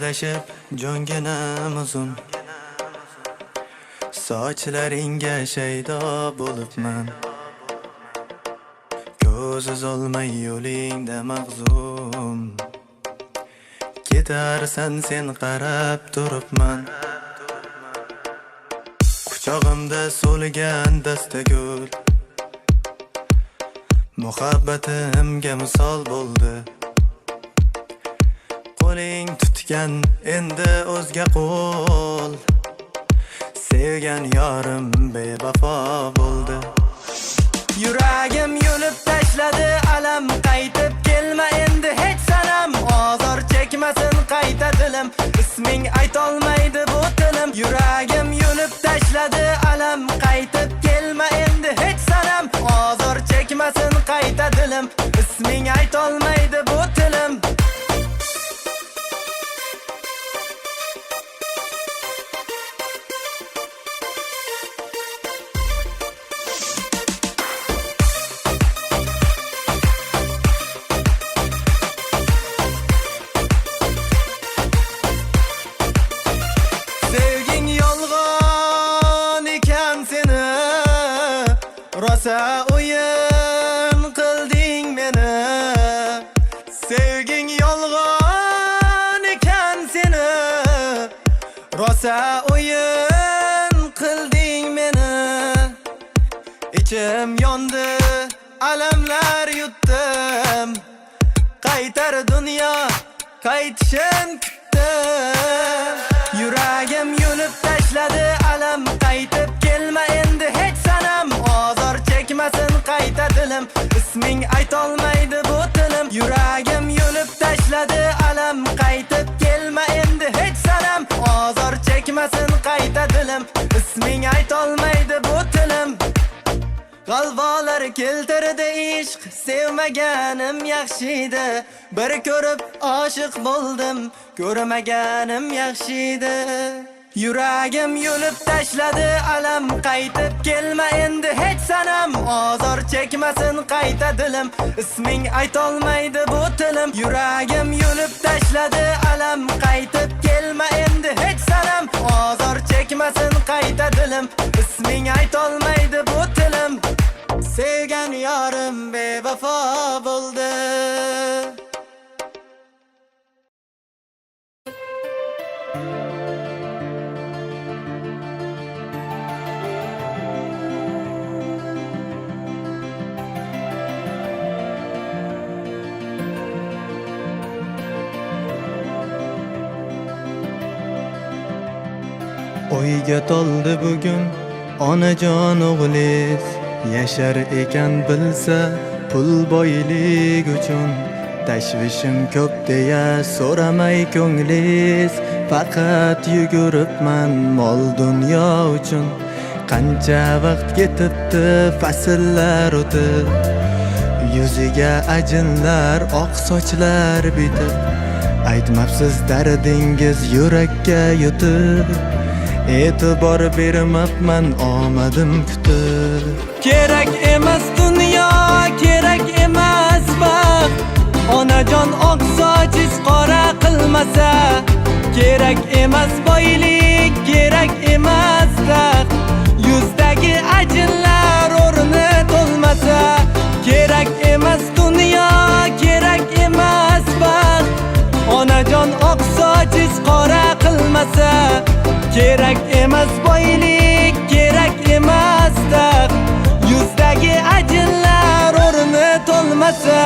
Yaqinlashib jonginam uzun, sochlaringga shaydo bo'libman. Ko'ziz olmay yo'lingda mag'zum, ketarsan sen qarab turibman. Quchog'imda so'lgan dastagul, muhabbatimga misol bo'ldi. Qo'ling tutgan endi o'zga qo'l, sevgan yorim bevafo bo'ldi. Yuragim yulib tashladi alam, qaytib kelma endi hech sanam. Ozor chekmasin qayta dilim, isming aytolmaydi bu tilim. Yuragim yulib tashladi alam, qaytib kelma endi hech sanam. Ozor chekmasin qayta dilim, isming aytolmaydi bu tilim. Sevging yolg'on ekan seni, rosa o'yin qilding meni. Sevging yolg'on ekan seni, rosa o'yin qilding meni. Ichim yondi, alamlar yutdim, qaytar dunyo qaytishin kutdim. Yuragim yulib tashladi alam, qaytib kelma endi hech sanam. Ozor chekmasin qayta dilim, isming aytolmaydi bu tilim. Yuragim yulib tashladi alam, qaytib kelma endi hech sanam. Ozor chekmasin qayta dilim, isming aytolmaydi bu tilim. Qalbolar keltirdi ishq, sevmaganim yaxshiydi. Bir ko'rib oshiq bo'ldim, ko'rmaganim yaxshiydi. Yuragim yulib tashladi alam, qaytib kelma endi hech sanam. Ozor chekmasin qayta dilim, isming aytolmaydi bu tilim. Yuragim yulib tashladi alam, qaytib kelma endi hech sanam. Ozor chekmasin qayta dilim, isming aytolmaydi bu tilim. Sevgan yorim bevafo bo'ldi. O'yga toldi bugun onajon o'g'liz, yashar ekan bilsa pul boylik uchun. Tashvishim ko'p deya so'ramay ko'ngliz, faqat yuguribman mol dunyo uchun. Qancha vaqt ketibdi fasllar o'tib, yuziga ajinlar, oq sochlar bitib. Aytmabsiz dardingiz yurakka yutib, e'tibor bermabman omadim kutib. Kerak emas dunyo, kerak emas baxt, onajon oq sochingiz qora qilmasa. Kerak emas boylik, kerak emas taxt, yuzdagi ajinlar o'rni to'lmasa. Kerak emas dunyo, kerak emas baxt, onajon oq sochingiz qora qilmasa. Kerak emas boylik, kerak emas taxt, yuzdagi ajinlar o'rni to'lmasa.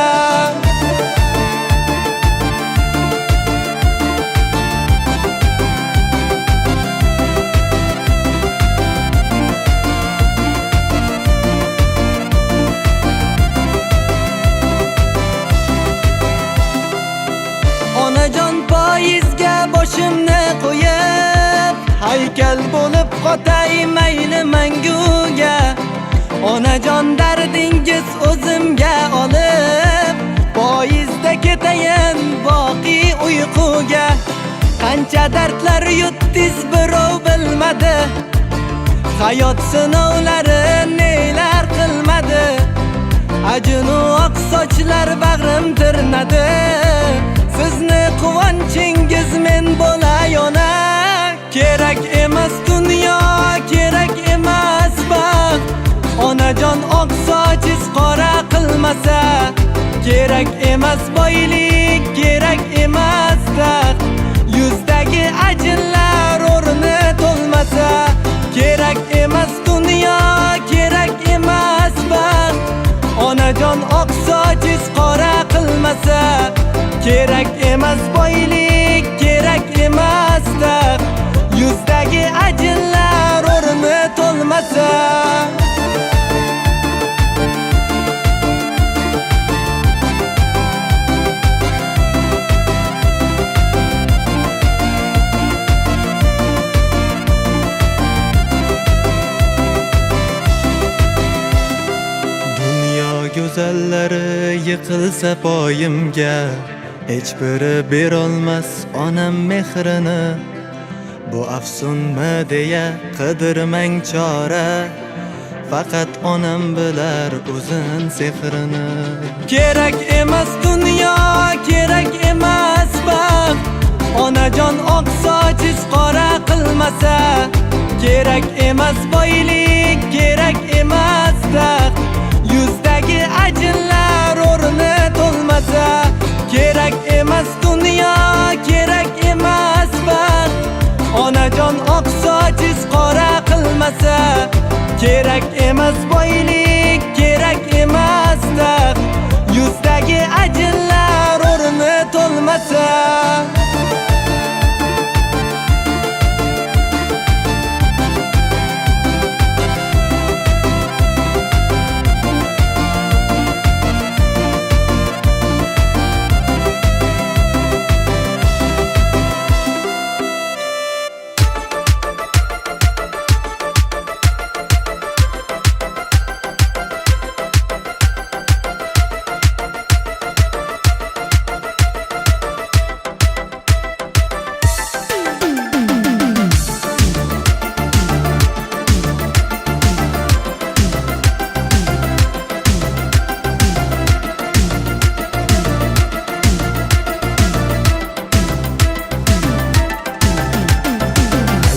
Onajon poyizga boshimni qo'yib, haykal bo'lib qotay mayli manguga. Onajon dardingiz o'zimga olib, poyizda ketayin boqiy uyquga. Qancha dardlar yutdingiz birov bilmadi, hayot sinovlari nelar qilmadi. Ajinu oq sochlar bag'rim tirnadi, sizni quvonchingiz men bo'layona. Kerak emas dunyo, kerak emas baxt, onajon oq sochingiz qora qilmasa. Kerak emas boylik, kerak emas taxt, yuzdagi ajinlar o'rni to'lmasa. Kerak emas dunyo, kerak emas baxt, onajon oq sochingiz qora qilmasa. Kerak emas boylik, kerak emas taxt, yuzdagi ajinlar o'rni to'lmasa. Go'zallari yiqilsa poyimga, hech biri berolmas onam mehrini. Bu afsunmi deya qidirmang chora, faqat onam bilar o'zin sehrini. Kerak emas dunyo, kerak emas baxt, onajon oq sochingiz qora qilmasa. Kerak emas boylik, kerak emas taxt, yuzdagi ajinlar o'rni to'lmasa. Kerak emas dunyo, kerak emas baxt, onajon oq sochingiz qora qilmasa. Kerak emas boylik, kerak emas taxt, yuzdagi ajinlar o'rni to'lmasa.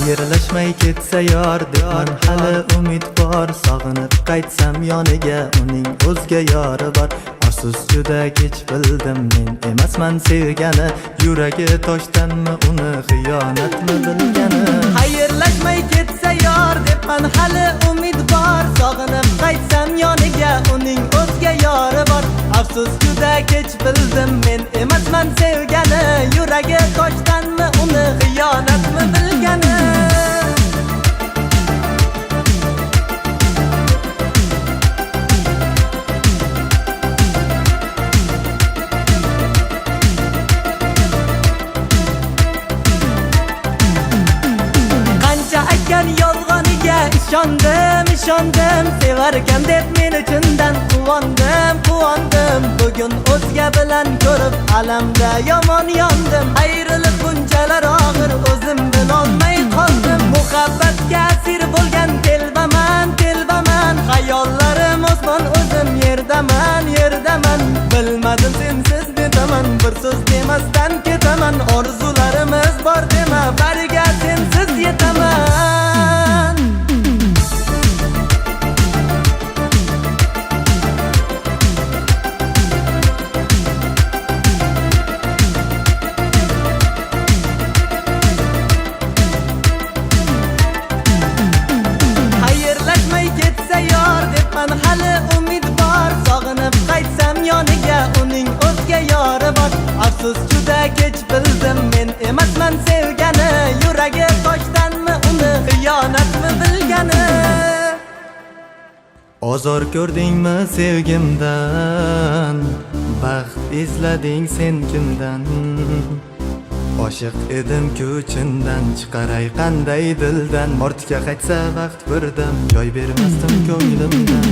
Ayrılashmay ketsa yor debman hali umid bor. Sog'inib qaytsam yoniga, uning o'zga yori bor. Afsus juda kech bildim men emasman sevgani, yuragi toshdanmi uni xiyonatmi bilgani. Xayrlashmay ketsa yor debman hali umid bor. Sog'inib qaytsam yoniga, uning o'zga yori bor. Afsus juda kech bildim men emasman sevgani, yuragi toshdanmi uni xiyonatmi bilgani. Yolg'oniga ishondim, sevarkan deb men uchundan quvondim. Bugun o'zga bilan ko'rib alamda yomon yondim. Ayrilib bunchalar og'ir, o'zim bilolmay qoldim. Muhabbatga asir bo'lgan telbaman. Xayollarim osmon, o'zim yerdaman. Bilmadim sensiz netaman, bir so'z demasdan ketaman. Orzularimiz bor dema, bariga sensiz yetaman. Xayrlashmay ketsa yor debman hali umid bor. Sog'inib qaytsam yoniga, uning o'zga yori bor. Afsus juda kech bildim men emasman sevgani, yuragi toshdanmi uni xiyonatmi bilgani. Ozor ko'rdingmi sevgimdan, baxt izlading sen kimdan? Oshiq edim-ku chindan, chiqaray qanday dildan. Ortga qaytsa vaqt birdan, joy bermasdim ko'nglimdan.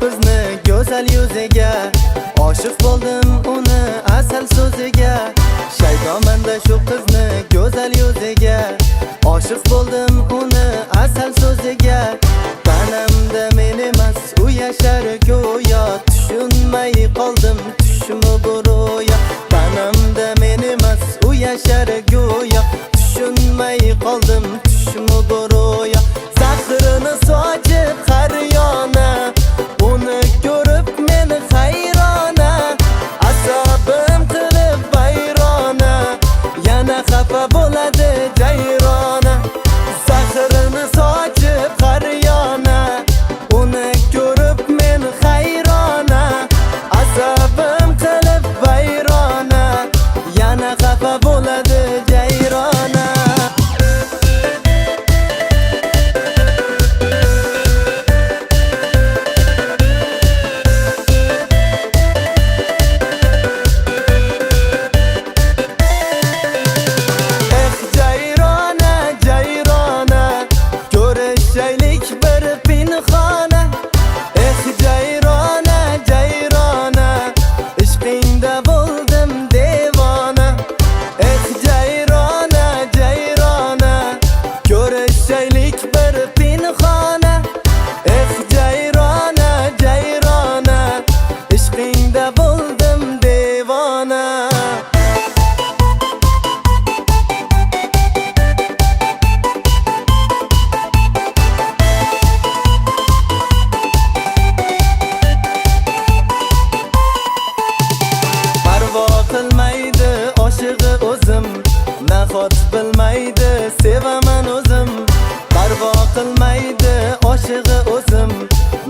bizni go'zal yuziga, oshiq bo'ldim uni asal so'ziga. Shaydomanda shu qizni go'zal yuziga, oshiq bo'ldim uni asal so'ziga. Tanamda men emas u yashar go'yo, tushunmay qoldim tushmi bu ro'yo. Tanamda men emas u yashar go'yo, tushunmay qoldim tushmi bu ro'yo. Zahrini sochib qaryona, uni ko'rib men hayrona. Asabim qilib bayrona, yana xafa bo'ladi jayrona. Zahrini sochib qaryona, uni ko'rib men hayrona. Asabim qilib bayrona, yana xafa bo'ladi jayrona. Ko'rishaylik bir pinhona. Jayrona, jayrona, ishqingda bo'ldim devona. Jayrona, jayrona, ko'rishaylik bir pinhona. Jayrona, jayrona, ishqingda bo'ldim devona. Qilmaydi oshig'i o'zim, nahot bilmaydi sevaman o'zim. Parvo qilmaydi oshig'i o'zim,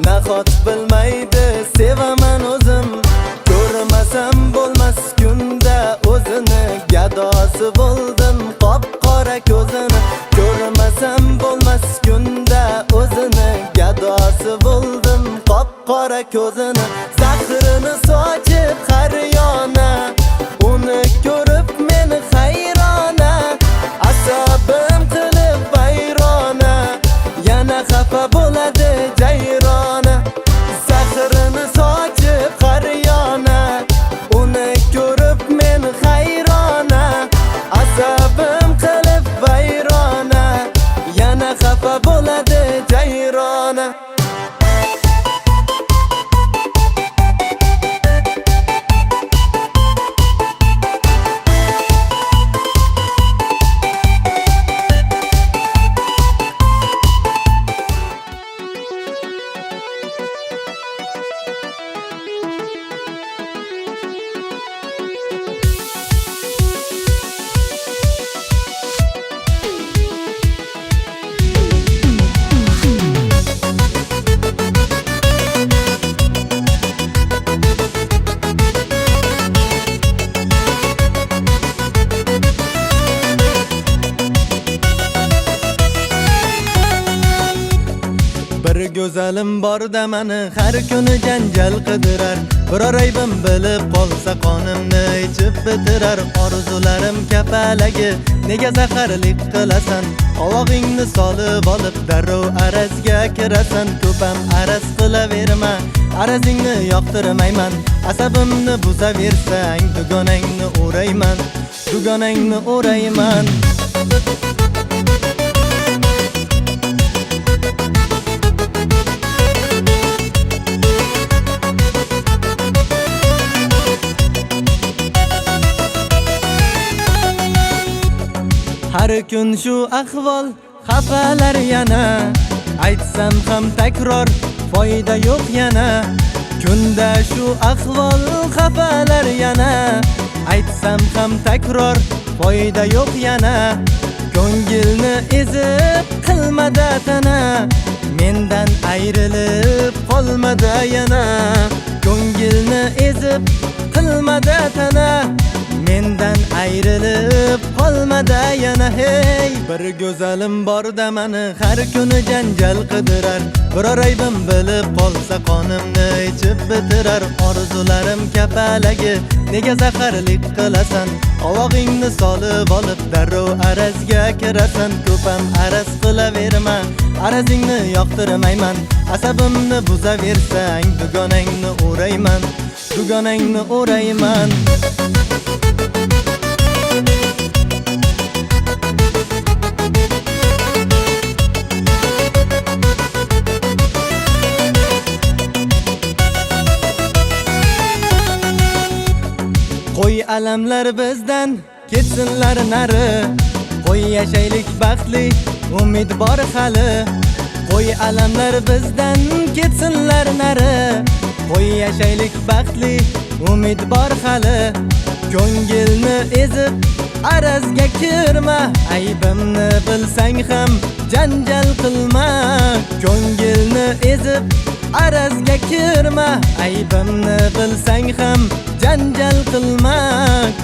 nahot bilmaydi sevaman o'zim. Ko'rmasam bo'lmas kunda o'zini, gadosi bo'ldim qop-qora ko'zini. Ko'rmasam bo'lmas kunda o'zini, gadosi bo'ldim qop-qora ko'zini. Zahrini sochib qaryona, uni ko'rib men hayrona. Asabim qilib bayrona, yana xafa bo'ladi jayrona. Zahrini sochib qaryona, uni ko'rib men hayrona. Asabim qilib bayrona, yana xafa bo'ladi jayrona. Bir go'zalim borda meni har kuni janjal qidirar. Biror aybim bilib qolsa qonimni ichib bitirar. Orzularim kapalagi, nega zaharlik qilasan? Qovog'ingni solib olib darrov arazga kirasan. Ko'pam araz qilaverma, arazingni yoqtirmayman. Asabimni buzaversang dugonangni o'rayman, dugonangni o'rayman. Har kun shu ahvol, xafalar yana. Aytsam ham takror, foyda yo'q yana. Kunda shu ahvol, xafalar yana. Aytsam ham takror, foyda yo'q yana. Ko'ngilni ezib qilmada tana, mendan ayrilib qolmada yana. Ko'ngilni ezib qilmada tana, mendan ayrilib qolmada yana. Hey, Bir go'zalim bor-da meni har kuni janjal qidirar. Biror aybim bilib qolsa qonimni ichib bitirar. Orzularim kapalagi, nega zaharlik qilasan? Qovog'ingni solib olib darrov arazga kirasan. Ko'pam araz qilaverma, arazingni yoqtirmayman. Asabimni buzaversang, dugonangni o'rayman, dugonangni o'rayman. Qo'y alamlar bizdan ketsinlar nari. Qo'y yashaylik baxtli, umid bor hali. Qo'y alamlar bizdan ketsinlar nari. Qo'y yashaylik baxtli, umid bor hali. Ko'ngilni ezib arazga kirma, aybimni bilsang ham janjal qilma. Ko'ngilni ezib arazga kirma, aybimni bilsang ham janjal qilma.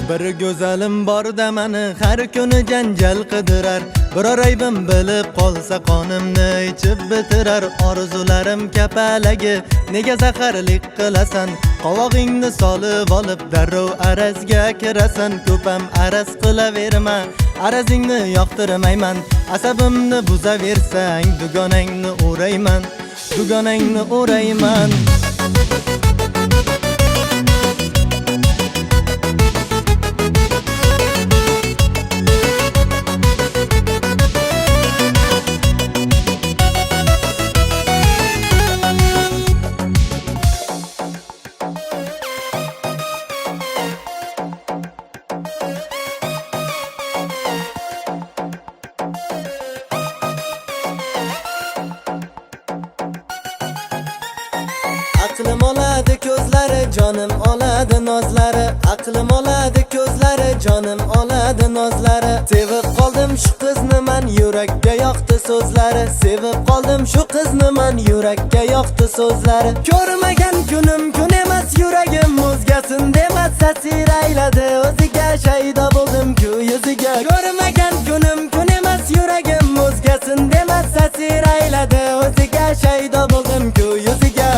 Bir go'zalim bor-da meni har kuni janjal qidirar. Biror aybim bilib qolsa qonimni ichib bitirar. Orzularim kapalagi, nega zaharlik qilasan? Qovog'ingni solib olib darrov arazga kirasan. Ko'pam araz qilaverma, arazingni yoqtirmayman. Asabimni buzaversang, dugonangni o'rayman, dugonangni o'rayman. Aqlim oladi ko'zlari, jonim oladi nozlari. Aqlim oladi ko'zlari, jonim oladi nozlari. Sevib qoldim shu qizni men, yurakka yoqdi so'zlari. Sevib qoldim shu qizni men, yurakka yoqdi so'zlari. Ko'rmagan kunim kun emas, yuragim o'zgasin demas, tasir ayladi o'ziga. Shaydo bo'ldim ku yuziga. Ko'rmagan kunim kun emas, yuragim o'zgasin demas, tasir ayladi o'ziga. Shaydo bo'ldim ku yuziga.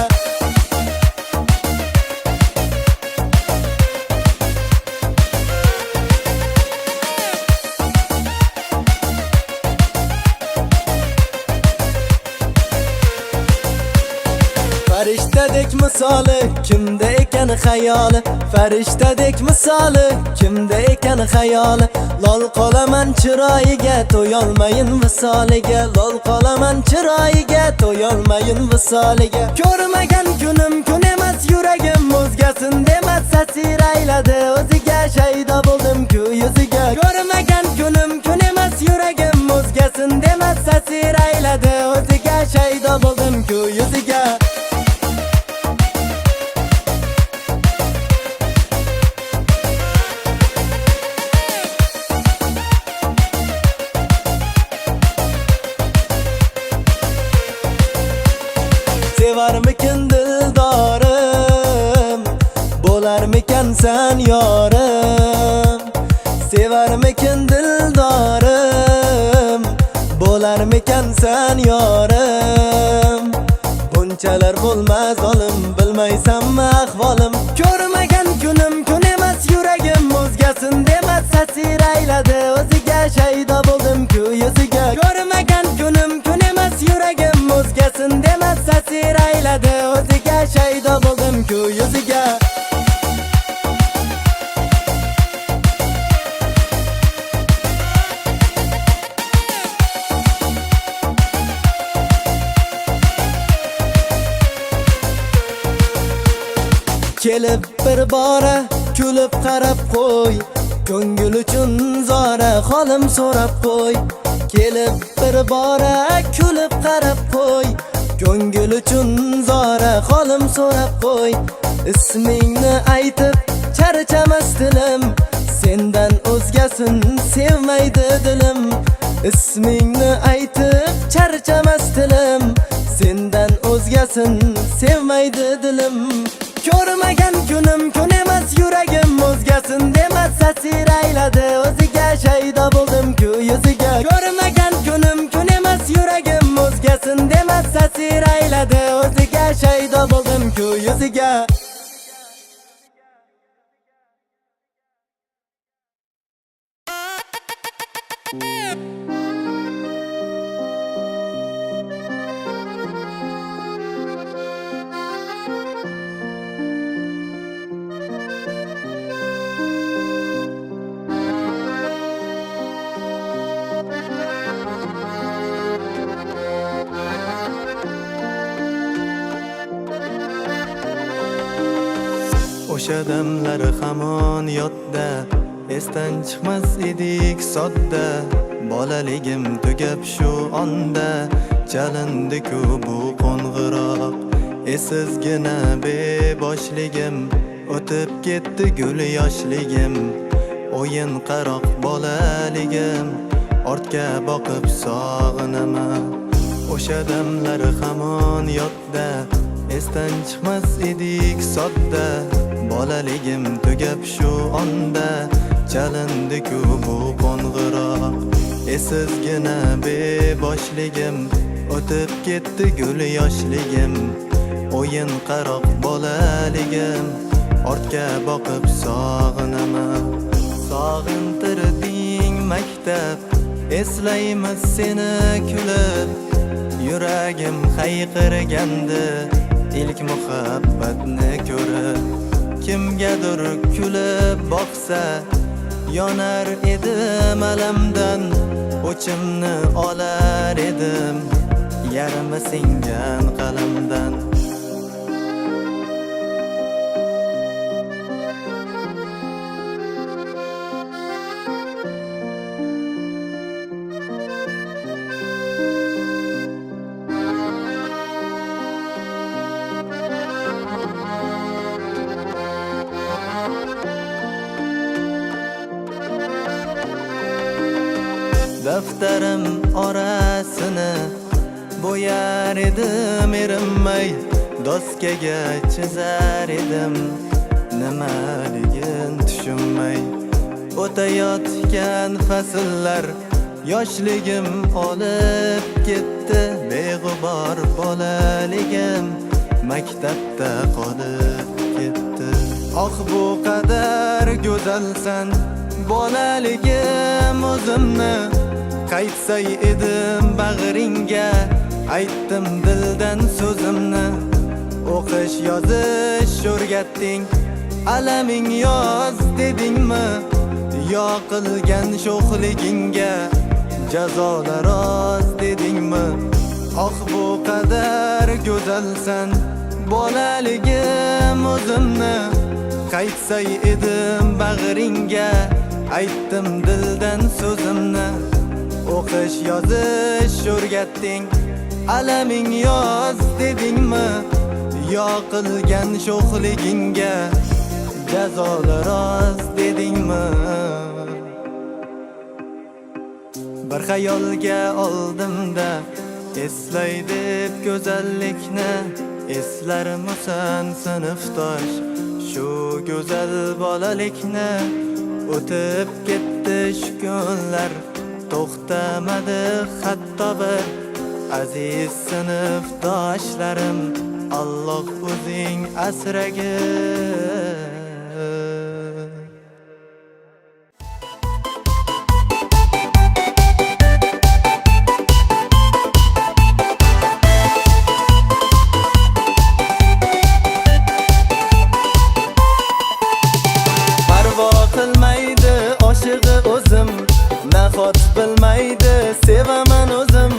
Farishtadek misoli, kimda ekan xayoli? Farishtadek misoli, kimda ekan xayoli? Lol qolaman chiroyiga, to'yolmayin visoliga. Lol qolaman chiroyiga, to'yolmayin visoliga. Ko'rmagan kunim kun emas, yuragim o'zgasin demas, tasir ayladi o'ziga. Shaydo bo'ldim ku yuziga. Ko'rmagan kunim kun emas, yuragim o'zgasin demas, tasir ayladi o'ziga. Shaydo bo'ldim ku yuziga. Sevarmikin dildorim, bo'larmikan sen yorim? Sevarmikin dildorim, bo'larmikan sen yorim? Bunchalar bo'lmaz olim, bilmaysanmi ahvolim? Ko'rmagan kunim kun emas, yuragim o'zgasin demas, tasir ayladi o'ziga. Shaydo bo'ldim ku yuziga. Ko'rmagan kunim kun emas, yuragim o'zgasin demas, tasir ayladi o'ziga. Shaydo bo'ldim ku yuziga. Kelib bir bora kulib qarab qo'y, ko'ngil uchun zora holim so'rab qo'y. Kelib bir bora kulib qarab qo'y, ko'ngil uchun zora holim so'rab qo'y. Ismingni aytib charchamas dilim, sendan o'zgasin sevmaydi dilim. Ismingni aytib charchamas dilim, sendan o'zgasin sevmaydi dilim. Ko'rmagan kunim kun emas, yuragim o'zgasin demas, tasir ayladi o'ziga, shaydo bo'ldim-ku yuziga. Ko'rmagan kunim kun emas, yuragim o'zgasin demas, tasir ayladi o'ziga, shaydo bo'ldim-ku yuziga. O'sha damlar hamon yodda, esdan chiqmas edik sodda. Bolaligim tugab shu onda, chalindi-ku bu qo'ng'iroq. Esizgina beboshligim, o'tib ketdi gul yoshligim. O'yin qaroq bolaligim, ortga boqib sog'inaman. O'sha damlar hamon yodda, esdan chiqmas edik sodda. Bolaligim tugab shu onda, chalindi-ku bu qo'ng'iroq. Esizgina beboshligim, o'tib ketdi gul yoshligim. O'yin qaroq bolaligim, ortga boqib sog'inaman. Sog'intirding maktab, eslaymiz seni kulib. Yuragim hayqirgandi, ilk muhabbatni ko'rib. Kimgadir kulib boqsa, yonar edim alamdan. O'chimni olar edim, yarmi singan qalamdan. Daftarim orasini bo'yar edim erinmay, doskaga chizar edim nimaligin tushunmay. O'tayotgan fasllar yoshligim olib ketdi, beg'ubor bolaligim maktabda qolib ketdi. Oh bu qadar go'zalsan bolaligim, o'zimni qaytsay edim bag'ringga, aytdim dildan so'zimni. O'qish yozish o'rgatding, alaming yoz dedingmi? Yo qilgan sho'xligingga jazolar oz dedingmi? Oh bu qadar go'zalsan bolaligim, o'zimni qaytsay edim bag'ringga, aytdim dildan so'zimni. O'qish yozish o'rgatding, alaming yoz dedingmi? Yo qilgan sho'xligingga jazolar oz dedingmi? Bir xayolga oldimda, eslay deb go'zallikni. Eslarmisan sinfdosh shu go'zal bolalikni? O'tib ketdi shu kunlar, to'xtamadi hatto bir. Aziz sinfdoshlarim, Alloh o'zing asragin. Parvo qilmaydi oshig'i o'zim, nahot bilmaydi sevaman o'zim.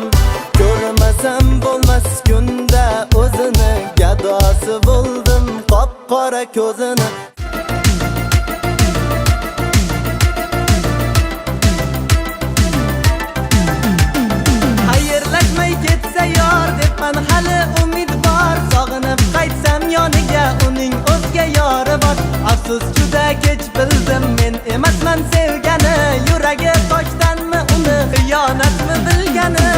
Ko'rmasam bo'lmas kunda o'zini, gadosi bo'ldim qop-qora ko'zini. Xayrlashmay ketsa yor debman hali umid bor. Sog'inib qaytsam yoniga, uning o'zga yori bor. Afsus juda kech bildim, men emasman sevgani. Yuragi toshdanmi uni, xiyonatmi bilgani?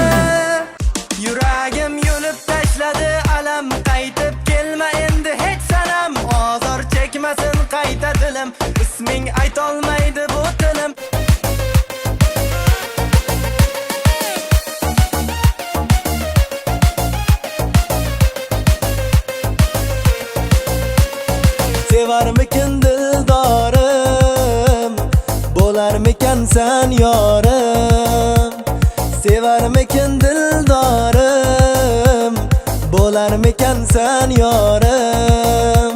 Yuragim yulib tashladi alam, qaytib kelma endi hech sanam. sevarmikin dildorim, bo'larmikan sen yorim. Sevarmikin dildorim, bo'larmikan sen yorim.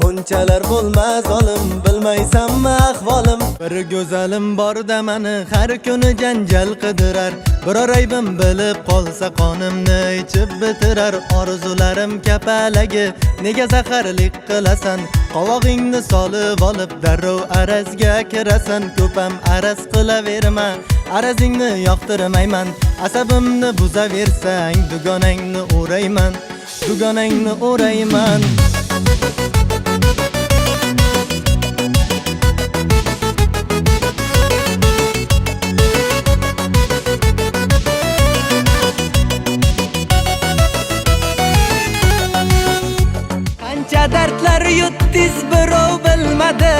Bunchalar bo'lmaz olim, bilmaysanmi ahvolim? Bir go'zalim borda meni har kuni janjal qidirar. Biror aybim bilib qolsa qonimni ichib bitirar. Orzularim kapalagi, nega zaharlik qilasan? Qovog'ingni solib olib darrov arazga kirasan. Ko'pam araz qilaverma, arazingni yoqtirmayman. Asabimni buzaversang, dugonangni o'rayman, dugonangni o'rayman. Dardlar yutdiz birov bilmadi,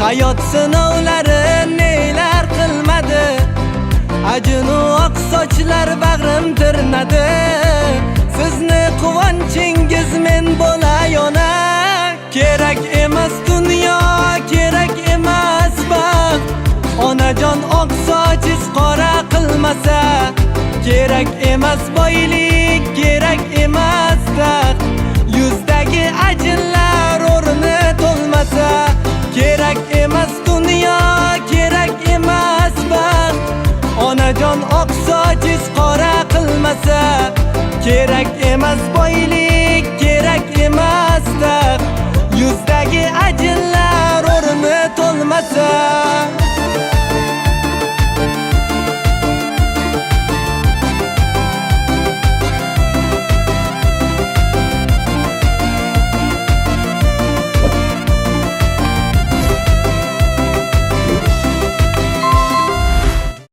hayot sinovlari nelar qilmadi. Ajinu oq sochlar bag'rim tirnadi, sizni quvonchingiz men bo'layona. Kerak emas dunyo, kerak emas baxt, onajon oq sochiz qora qilmasa. Kerak emas boylik, kerak emas taxt, yuzdagi ajinlar o'rni to'lmasa. Kerak emas dunyo, kerak emas baxt, onajon oq sochiz qora qilmasa. Kerak